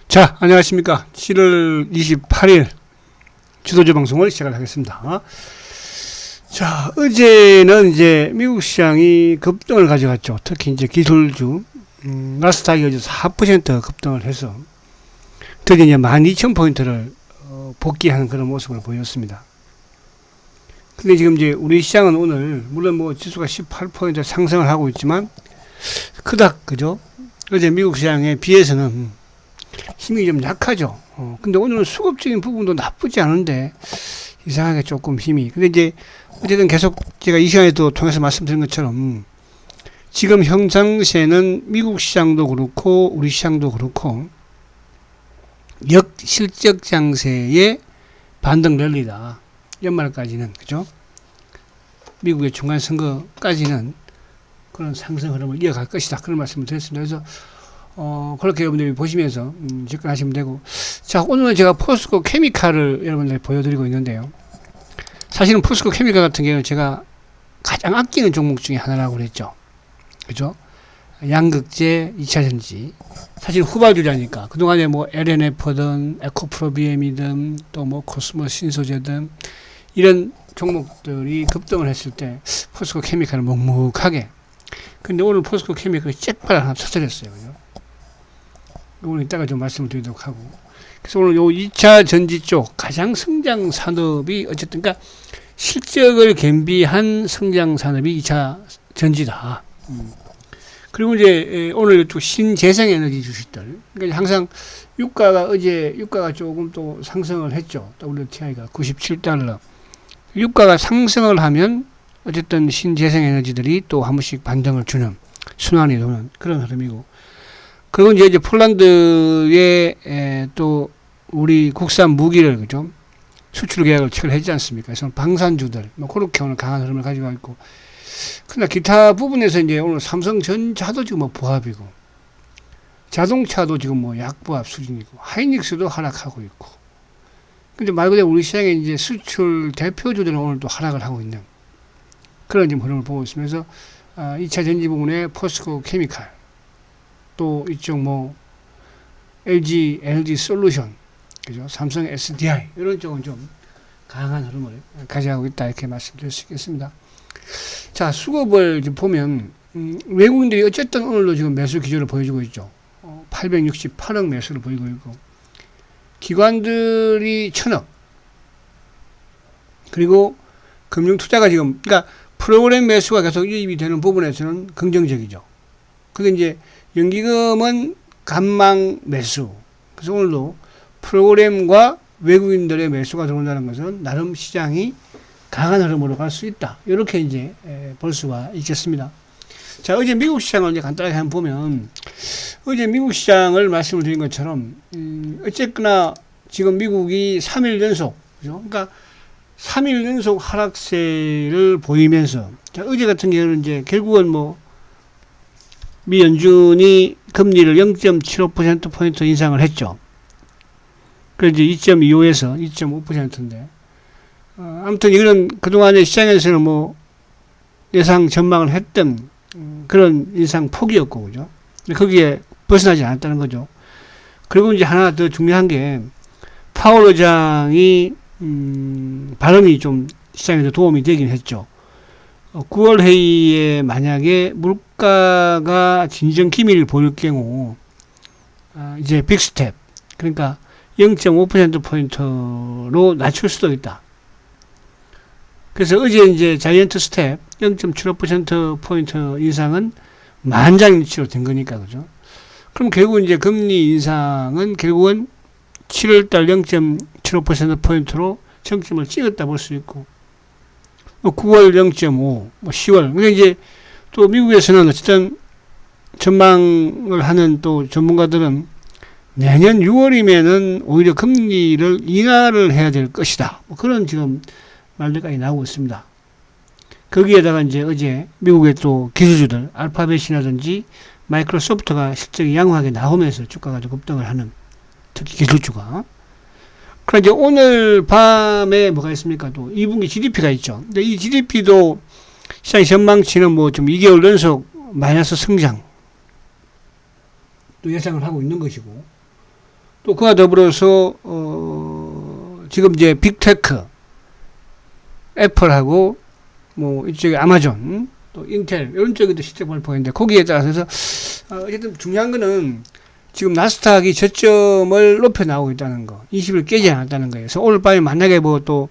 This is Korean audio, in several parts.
자, 안녕하십니까. 7월 28일 주도주 방송을 시작을 하겠습니다. 자, 어제는 이제 미국 시장이 급등을 가져갔죠. 특히 이제 기술주, 나스닥이 어제 4% 급등을 해서 드디어 이제 12,000포인트를 복귀하는 그런 모습을 보였습니다. 근데 지금 이제 우리 시장은 오늘, 물론 뭐 지수가 18% 상승을 하고 있지만, 그닥, 그죠? 어제 미국 시장에 비해서는 힘이 좀 약하죠. 근데 오늘은 수급적인 부분도 나쁘지 않은데, 이상하게 조금 힘이. 근데 이제, 어쨌든 계속 제가 이 시간에도 통해서 말씀드린 것처럼, 지금 형상세는 미국 시장도 그렇고, 우리 시장도 그렇고, 역실적 장세의 반등 랠리다. 연말까지는, 그죠? 미국의 중간선거까지는 그런 상승 흐름을 이어갈 것이다. 그런 말씀을 드렸습니다. 그래서, 그렇게 여러분들이 보시면서, 접근하시면 되고. 자, 오늘은 제가 포스코 케미칼을 여러분들 보여드리고 있는데요. 사실은 포스코 케미칼 같은 경우는 제가 가장 아끼는 종목 중에 하나라고 그랬죠. 그죠? 양극재, 2차전지. 사실 후발주자니까. 그동안에 뭐 LNF든, 에코프로비엠이든, 또 뭐 코스모 신소재든, 이런 종목들이 급등을 했을 때, 포스코 케미칼을 묵묵하게. 근데 오늘 포스코 케미칼이 잭발 하나 터뜨렸어요. 그죠? 오늘 이따가 좀 말씀을 드리도록 하고. 그래서 오늘 요 2차 전지 쪽 가장 성장 산업이 어쨌든, 그러니까 실적을 겸비한 성장 산업이 2차 전지다. 그리고 이제 오늘 이쪽 신재생 에너지 주식들. 그러니까 항상 유가가 조금 또 상승을 했죠. WTI가 97달러. 유가가 상승을 하면 어쨌든 신재생 에너지들이 또 한 번씩 반등을 주는, 순환이 도는 그런 흐름이고. 그리고 이제 폴란드에 또 우리 국산 무기를, 그죠? 수출 계약을 체결했지 않습니까? 그래서 방산주들, 뭐 그렇게 오늘 강한 흐름을 가지고 있고. 그러나 기타 부분에서 이제 오늘 삼성전자도 지금 뭐 보합이고, 자동차도 지금 뭐 약보합 수준이고, 하이닉스도 하락하고 있고. 근데 말 그대로 우리 시장에 이제 수출 대표주들은 오늘 또 하락을 하고 있는 그런 지금 흐름을 보고 있으면서, 2차 전지 부분에 포스코 케미칼, 또 이쪽 뭐 LG 에너지 솔루션, 그죠? 삼성 SDI 이런 쪽은 좀 강한 흐름을 가져가고 있다, 이렇게 말씀드릴 수 있겠습니다. 자, 수급을 지금 보면 외국인들이 어쨌든 오늘도 지금 매수 기조를 보여주고 있죠. 868억 매수를 보이고 있고, 기관들이 1000억, 그리고 금융투자가 지금, 그러니까 프로그램 매수가 계속 유입이 되는 부분에서는 긍정적이죠. 근데 이제 연기금은 간망 매수. 그래서 오늘도 프로그램과 외국인들의 매수가 들어온다는 것은 나름 시장이 강한 흐름으로 갈 수 있다. 이렇게 이제 볼 수가 있겠습니다. 자, 어제 미국 시장을 이제 간단하게 한번 보면, 어제 미국 시장을 말씀을 드린 것처럼, 어쨌거나 지금 미국이 3일 연속, 그죠? 그러니까 3일 연속 하락세를 보이면서, 자, 어제 같은 경우는 이제 결국은 뭐, 미 연준이 금리를 0.75%포인트 인상을 했죠. 그래서 이제 2.25에서 2.5%인데, 아무튼 이거는 그동안에 시장에서는 뭐 예상 전망을 했던 그런 인상 폭이었고, 그죠? 거기에 벗어나지 않았다는 거죠. 그리고 이제 하나 더 중요한 게, 파월 의장이, 발언이 좀 시장에도 도움이 되긴 했죠. 9월 회의에 만약에 물가가 진정 기미를 보일 경우, 이제 빅스텝, 그러니까 0.5%포인트로 낮출 수도 있다. 그래서 어제 이제 자이언트 스텝 0.75%포인트 인상은 만장일치로 된 거니까, 그죠? 그럼 결국 이제 금리 인상은 결국은 7월달 0.75%포인트로 정점을 찍었다 볼 수 있고, 9월 0.5, 뭐 10월. 근데 이제 또 미국에서는 어쨌든 전망을 하는 또 전문가들은 내년 6월이면은 오히려 금리를 인하를 해야 될 것이다. 뭐 그런 지금 말들까지 나오고 있습니다. 거기에다가 이제 어제 미국의 또 기술주들, 알파벳이라든지 마이크로소프트가 실적이 양호하게 나오면서 주가가 좀 급등을 하는, 특히 기술주가. 그럼 이제 오늘 밤에 뭐가 있습니까? 또 2분기 GDP가 있죠. 근데 이 GDP도 시장의 전망치는 뭐 좀 2개월 연속 마이너스 성장 또 예상을 하고 있는 것이고, 또 그와 더불어서 지금 이제 빅테크, 애플하고 뭐 이쪽에 아마존, 또 인텔 이런 쪽에도 실적 발표가 있는데 거기에 따라서 어쨌든 중요한 거는 지금 나스닥이 저점을 높여 나오고 있다는 거, 20을 깨지 않았다는 거예요. 그래서 오늘 밤에 만약에 뭐 또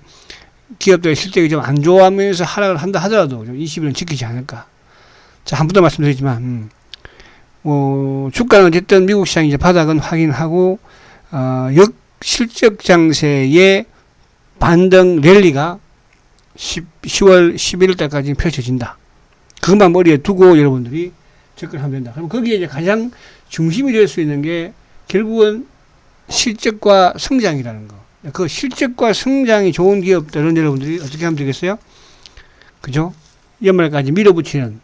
기업들의 실적이 좀 안 좋아하면서 하락을 한다 하더라도 20일은 지키지 않을까. 자, 한 번 더 말씀드리지만 주가는 어쨌든 미국 시장이 이제 바닥은 확인하고 역실적 장세의 반등 랠리가 10월 11일 때까지 펼쳐진다. 그것만 머리에 두고 여러분들이 접근하면 된다. 그럼 거기에 이제 가장 중심이 될 수 있는 게 결국은 실적과 성장이라는 거. 그 실적과 성장이 좋은 기업들은 여러분들이 어떻게 하면 되겠어요? 그죠? 연말까지 밀어붙이는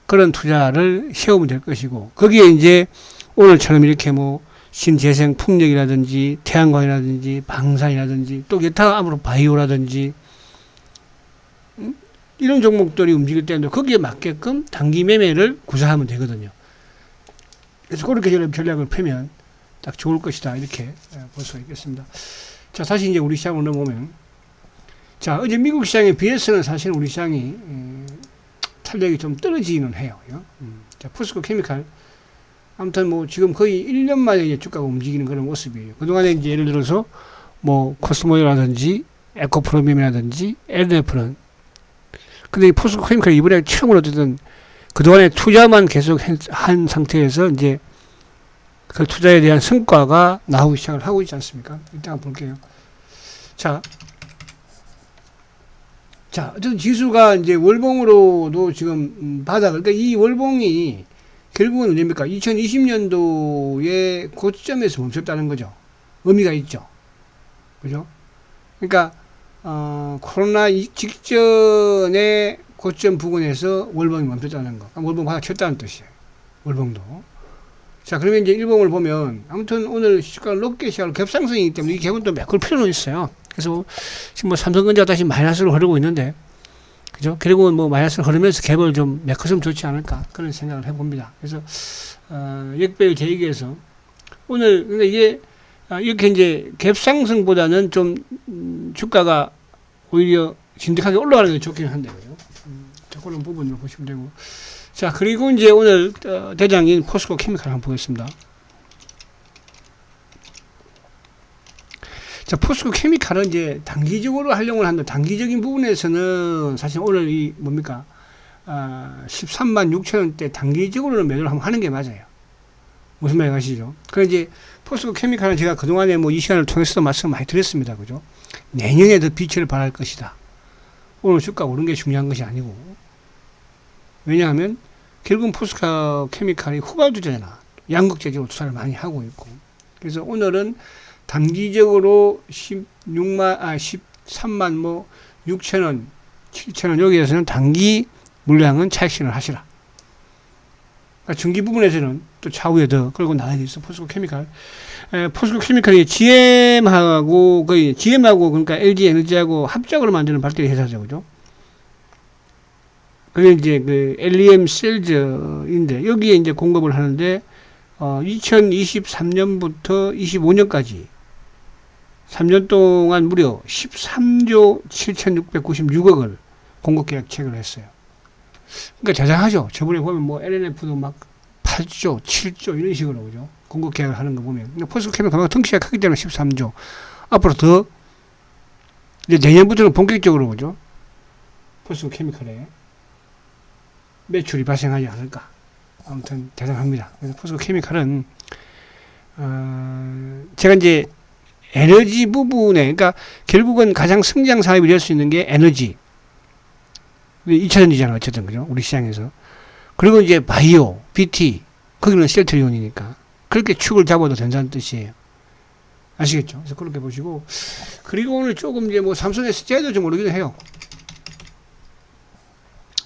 그런 투자를 세우면 될 것이고, 거기에 이제 오늘처럼 이렇게 뭐 신재생 풍력이라든지 태양광이라든지 방산이라든지 또 기타 아무로 바이오라든지 이런 종목들이 움직일 때는 거기에 맞게끔 단기 매매를 구사하면 되거든요. 그래서 그렇게 전략을 펴면 딱 좋을 것이다, 이렇게 볼 수가 있겠습니다. 자, 다시 이제 우리 시장으로 넘어오면, 자, 어제 미국 시장에 비해서는 사실 우리 시장이 탄력이 좀 떨어지기는 해요. 자, 포스코 케미칼. 아무튼 뭐 지금 거의 1년 만에 이제 주가가 움직이는 그런 모습이에요. 그동안에 이제 예를 들어서 뭐 코스모라든지 에코프로미움이라든지 LNF는, 근데 이 포스코 케미칼이 이번에 처음으로 어쨌든 그동안에 투자만 계속 한 상태에서 이제 그 투자에 대한 성과가 나오기 시작을 하고 있지 않습니까? 일단 볼게요. 자, 어쨌든 지수가 이제 월봉으로도 지금 바닥을, 그러니까 이 월봉이 결국은 언제입니까? 2020년도의 고점에서 멈췄다는 거죠. 의미가 있죠. 그죠? 그러니까, 코로나 직전의 고점 부근에서 월봉이 멈췄다는 거. 월봉 바닥 쳤다는 뜻이에요. 월봉도. 자, 그러면 이제 일봉을 보면, 아무튼 오늘 시가를 높게 시작을 갭상승이기 때문에 이 갭은 또 메꿀 필요는 있어요. 그래서 지금 뭐 삼성전자가 다시 마이너스로 흐르고 있는데, 그죠? 결국은 뭐 마이너스로 흐르면서 갭을 좀 메꿨으면 좋지 않을까, 그런 생각을 해봅니다. 그래서, 역배의 제익에서 오늘, 근데 이게, 이렇게 이제 갭상승보다는 좀, 주가가 오히려 진득하게 올라가는 게 좋긴 한데요. 자, 그런 부분을 보시면 되고. 자, 그리고 이제 오늘 대장인 포스코 케미칼 한번 보겠습니다. 자, 포스코 케미칼은 이제 단기적으로 활용을 한다. 단기적인 부분에서는 사실 오늘 이 뭡니까? 13만 6천 원대 단기적으로는 매도를 한번 하는 게 맞아요. 무슨 말인지 아시죠? 그래 이제 포스코 케미칼은 제가 그동안에 뭐 이 시간을 통해서도 말씀 많이 드렸습니다. 그죠? 내년에 더 빛을 발할 것이다. 오늘 주가 오른 게 중요한 것이 아니고. 왜냐하면 결국은 포스코 케미칼이 후발주자잖아. 양극재적으로 투자를 많이 하고 있고. 그래서 오늘은 단기적으로 13만 뭐 6천원, 7천원 여기에서는 단기 물량은 차익실현을 하시라. 그러니까 중기 부분에서는 또 차후에 더 끌고 나가야 돼 있어. 포스코 케미칼. 포스코 케미칼이 GM하고 그러니까 LG 에너지하고 합작으로 만드는 배터리 회사죠. 그죠? 그게 이제 그 LEM 셀즈인데 여기에 이제 공급을 하는데 2023년부터 25년까지 3년 동안 무려 13조 7,696억을 공급 계약 체결을 했어요. 그러니까 대단하죠. 저번에 보면 뭐 LNF도 막 8조, 7조 이런 식으로 그죠? 공급 계약을 하는 거 보면. 포스코 케미칼 덩치가 크기 때문에 13조. 앞으로 더 이제 내년부터는 본격적으로 그죠? 포스코 케미칼에 매출이 발생하지 않을까. 아무튼 대단합니다. 그래서 포스코 케미칼은 제가 이제 에너지 부분에, 그러니까 결국은 가장 성장 사업이 될 수 있는 게 에너지 2차전지잖아 어쨌든 그죠? 우리 시장에서. 그리고 이제 바이오, BT 거기는 셀트리온이니까 그렇게 축을 잡아도 된다는 뜻이에요. 아시겠죠? 그래서 그렇게 보시고, 그리고 오늘 조금 이제 뭐 삼성 SDI도 좀 오르긴 해요.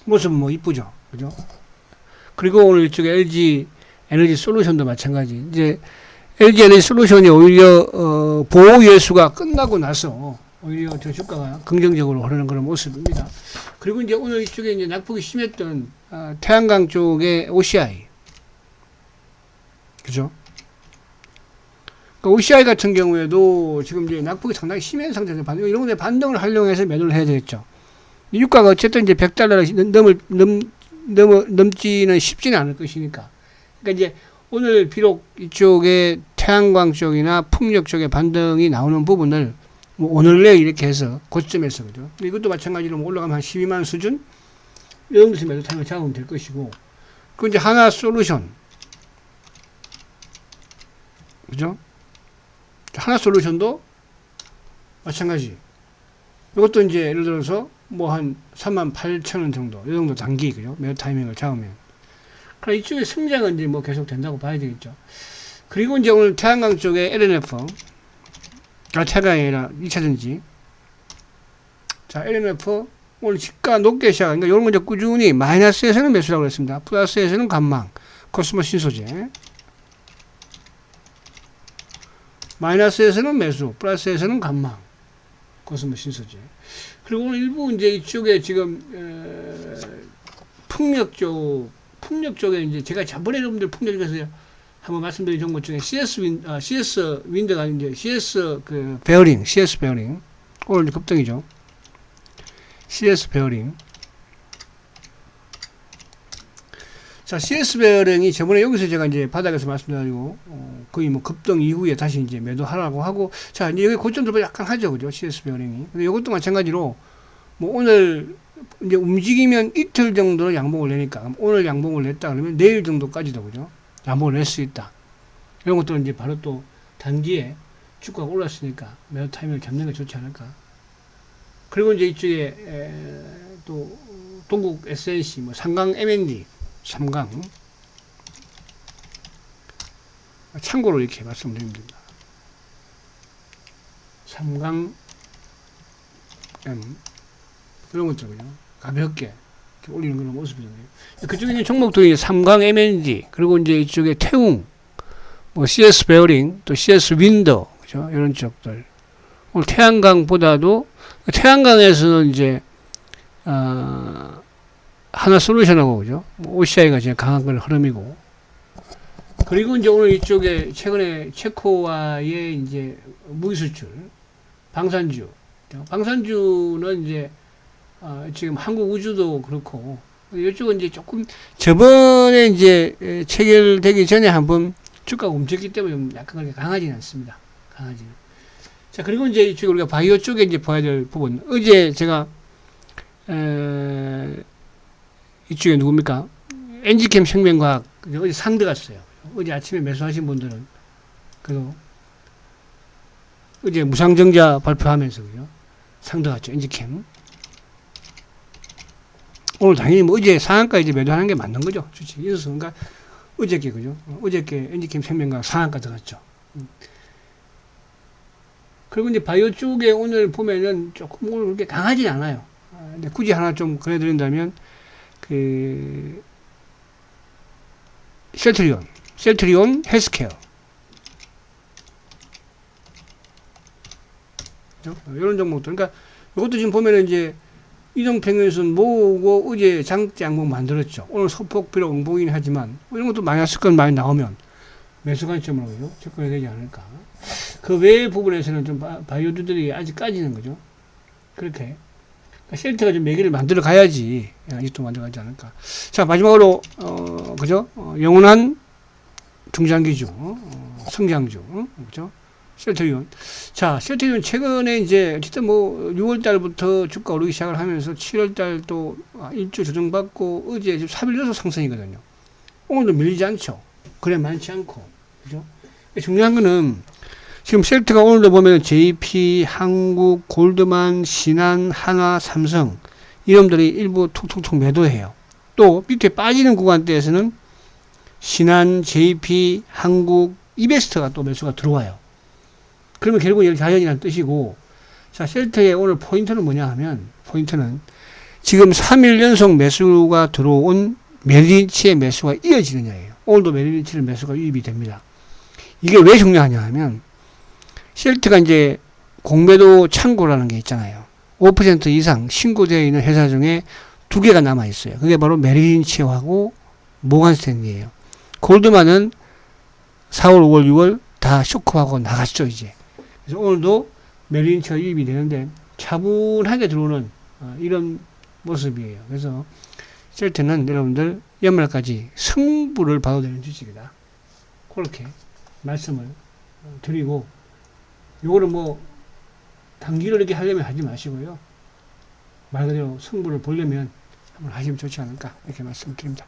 모습은 뭐 이쁘죠. 그죠? 그리고 오늘 이쪽에 LG 에너지 솔루션도 마찬가지. 이제 LG 에너지 솔루션이 오히려 보호 예수가 끝나고 나서 오히려 저 주가가 긍정적으로 흐르는 그런 모습입니다. 그리고 이제 오늘 이쪽에 이제 낙폭이 심했던 태양광 쪽의 OCI, 그죠? 그러니까 OCI 같은 경우에도 지금 이제 낙폭이 상당히 심한 상태에서 이런 데 반등을 활용해서 매도를 해야 되겠죠. 유가가 어쨌든 이제 100달러를 넘지는 쉽지는 않을 것이니까. 그러니까 이제 오늘 비록 이쪽에 태양광 쪽이나 풍력 쪽에 반등이 나오는 부분을 뭐 오늘 내일 이렇게 해서 고점에서 그죠. 이것도 마찬가지로 올라가면 한 12만 수준 이 정도에서 매도 타임을 잡으면 될 것이고. 그 이제 하나 솔루션 그죠? 하나 솔루션도 마찬가지. 이것도 이제 예를 들어서 뭐 한 38,000원 정도, 이 정도 단기, 그죠? 매도 타이밍을 잡으면. 그럼 이쪽에 성장은 이제 뭐 계속 된다고 봐야 되겠죠. 그리고 이제 오늘 태양광 쪽에 LNF, 태양광이 아니라 2차전지. 자, LNF, 오늘 시가 높게 시작, 그러니까 이런 거 이제 꾸준히 마이너스에서는 매수라고 했습니다. 플러스에서는 관망, 코스모 신소재. 마이너스에서는 매수, 플러스에서는 관망, 코스모 신소재. 그리고 오늘 일부 이제 이쪽에 지금 풍력 쪽에 이제 제가 저번에 여러분들 풍력에서 한번 말씀드린 정보 중에 CS 윈드가 이제 CS 베어링 오늘 급등이죠. CS 베어링. 자, CS 베어링이 저번에 여기서 제가 이제 바닥에서 말씀드리고 거의 뭐 급등 이후에 다시 이제 매도하라고 하고, 자, 이제 여기 고점도 약간 하죠, 그죠? CS 베어링이. 근데 이것도 마찬가지로 뭐 오늘 이제 움직이면 이틀 정도 양봉을 내니까 오늘 양봉을 냈다 그러면 내일 정도까지도 그죠? 양봉을 낼 수 있다. 이런 것들은 이제 바로 또 단기에 주가가 올랐으니까 매도 타이밍을 잡는 게 좋지 않을까. 그리고 이제 이쪽에 또 동국 SNC, 뭐 삼강 M&D, 삼강 참고로 이렇게 말씀드립니다. 삼강 M 이런 것들은요 가볍게 이렇게 올리는 그런 모습이잖아요. 그쪽에 있는 종목들이 삼강 M&D 그리고 이제 이쪽에 태웅, 뭐 CS 베어링, 또 CS 윈더, 그죠? 이런 쪽들. 오늘 태양광보다도 태양광에서는 이제 하나 솔루션하고 그죠? OCI가 제일 강한 걸 흐름이고. 그리고 이제 오늘 이쪽에 최근에 체코와의 이제 무기 수출, 방산주. 방산주는 이제 지금 한국 우주도 그렇고 이쪽은 이제 조금 저번에 이제 체결되기 전에 한번 주가가 움직였기 때문에 좀 약간 그렇게 강하지는 않습니다. 강하지는. 자, 그리고 이제 이쪽에 우리가 바이오 쪽에 이제 봐야 될 부분. 어제 제가 이쪽에 누굽니까? 엔지캠 생명과학 어제 상 들어갔어요. 어제 아침에 매수하신 분들은 그리고 어제 무상증자 발표하면서 그죠? 상 들어갔죠. 엔지캠. 오늘 당연히 뭐 어제 상한가 이제 매도하는 게 맞는 거죠. 주식 있어서. 그러니까 어저께 그죠? 어저께 엔지캠 생명과학 상한가 들어갔죠. 그리고 이제 바이오 쪽에 오늘 보면은 조금 오늘 그렇게 강하지 않아요. 근데 굳이 하나 좀 그려드린다면 셀트리온 헬스케어. 이런 종목들. 그러니까 이것도 지금 보면은 이제 이동평균선 모으고 어제 장대 양봉 만들었죠. 오늘 소폭 비록 응봉이긴 하지만 이런 것도 마이너스 건 많이 나오면 매수 관점으로 접근해야 되지 않을까. 그 외의 부분에서는 좀 바이오주들이 아직까지는 거죠. 그렇게. 셀트가 좀 매기를 만들어 가야지, 아직도 만들어 가지 않을까. 자, 마지막으로, 그죠? 영원한 중장기주, 성장주, 그죠? 셀트리온. 자, 셀트리온 최근에 이제, 어쨌든 뭐, 6월 달부터 주가 오르기 시작을 하면서 7월 달 또 일주 조정받고, 어제 3일 연속 상승이거든요. 오늘도 밀리지 않죠. 그래 많지 않고, 그죠? 중요한 거는, 지금 셀트가 오늘도 보면 JP, 한국, 골드만, 신한, 한화, 삼성 이놈들이 일부 툭툭툭 매도해요. 또 밑에 빠지는 구간대에서는 신한, JP, 한국, 이베스트가 또 매수가 들어와요. 그러면 결국 여기 자연이라는 뜻이고, 자, 셀트의 오늘 포인트는 뭐냐 하면, 포인트는 지금 3일 연속 매수가 들어온 메릴린치의 매수가 이어지느냐예요. 오늘도 메릴린치의 매수가 유입이 됩니다. 이게 왜 중요하냐 하면, 셀트가 이제 공매도 창고라는 게 있잖아요. 5% 이상 신고되어 있는 회사 중에 2개가 남아 있어요. 그게 바로 메릴린치하고 모건스탠리예요. 골드만은 4월, 5월, 6월 다 쇼크하고 나갔죠, 이제. 그래서 오늘도 메릴린치가 유입이 되는데 차분하게 들어오는 이런 모습이에요. 그래서 셀트는 여러분들 연말까지 승부를 봐도 되는 주식이다. 그렇게 말씀을 드리고, 요거는 뭐 단기로 이렇게 하려면 하지 마시고요. 말 그대로 승부를 보려면 한번 하시면 좋지 않을까 이렇게 말씀드립니다.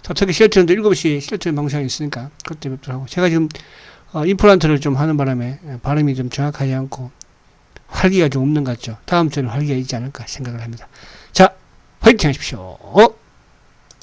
자, 특히 쉘트는 7시 쉘트 방송이 있으니까 그때 뵙도록 하고, 제가 지금 임플란트를 좀 하는 바람에 발음이 좀 정확하지 않고 활기가 좀 없는 것 같죠. 다음 주에는 활기가 있지 않을까 생각을 합니다. 자, 화이팅 하십시오.